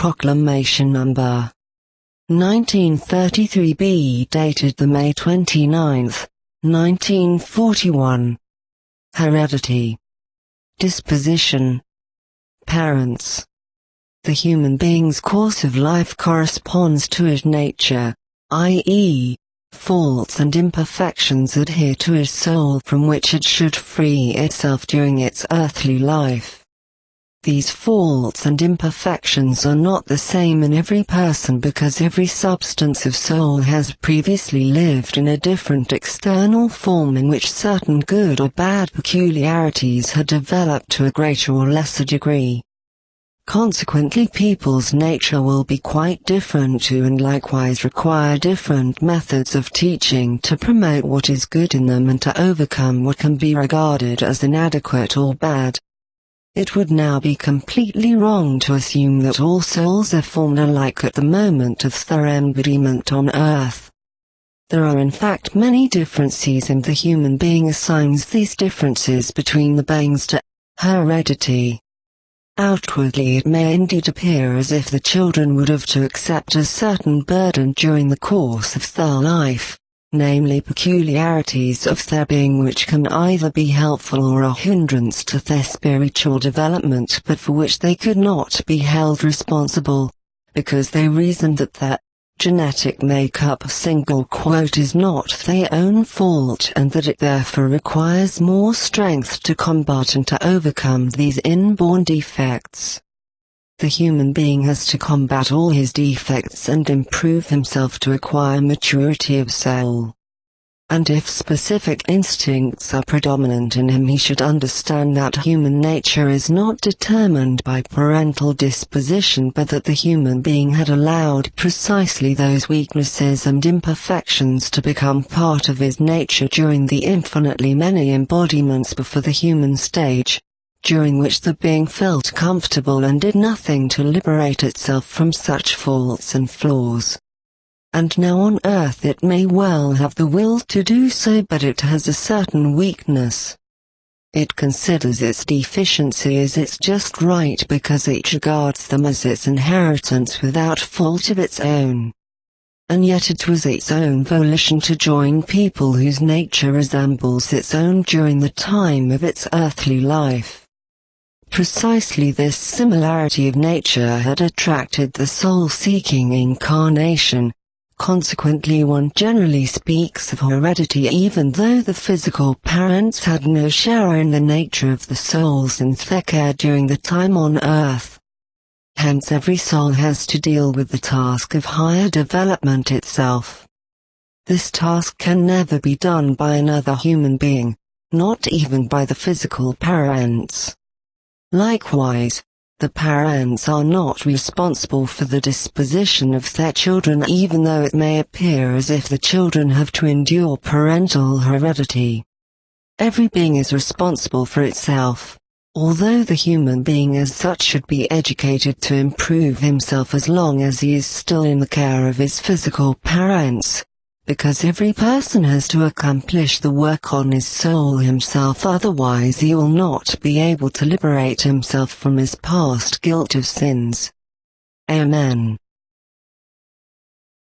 Proclamation Number 1933b, dated the May 29, 1941. Heredity. Disposition. Parents. The human being's course of life corresponds to his nature, i.e., faults and imperfections adhere to his soul from which it should free itself during its earthly life. These faults and imperfections are not the same in every person because every substance of soul has previously lived in a different external form in which certain good or bad peculiarities had developed to a greater or lesser degree. Consequently, people's nature will be quite different too, and likewise require different methods of teaching to promote what is good in them and to overcome what can be regarded as inadequate or bad. It would now be completely wrong to assume that all souls are formed alike at the moment of their embodiment on earth. There are in fact many differences, and the human being assigns these differences between the beings to heredity. Outwardly it may indeed appear as if the children would have to accept a certain burden during the course of their life, namely peculiarities of their being which can either be helpful or a hindrance to their spiritual development, but for which they could not be held responsible, because they reasoned that their genetic makeup is not their own fault, and that it therefore requires more strength to combat and to overcome these inborn defects. The human being has to combat all his defects and improve himself to acquire maturity of soul. And if specific instincts are predominant in him, he should understand that human nature is not determined by parental disposition, but that the human being had allowed precisely those weaknesses and imperfections to become part of his nature during the infinitely many embodiments before the human stage, during which the being felt comfortable and did nothing to liberate itself from such faults and flaws. And now on earth it may well have the will to do so, but it has a certain weakness. It considers its deficiency as its just right because it regards them as its inheritance without fault of its own. And yet it was its own volition to join people whose nature resembles its own during the time of its earthly life. Precisely this similarity of nature had attracted the soul-seeking incarnation. Consequently, one generally speaks of heredity even though the physical parents had no share in the nature of the souls and their care during the time on earth. Hence every soul has to deal with the task of higher development itself. This task can never be done by another human being, not even by the physical parents. Likewise, the parents are not responsible for the disposition of their children, even though it may appear as if the children have to endure parental heredity. Every being is responsible for itself, although the human being as such should be educated to improve himself as long as he is still in the care of his physical parents, because every person has to accomplish the work on his soul himself, otherwise he will not be able to liberate himself from his past guilt of sins. Amen.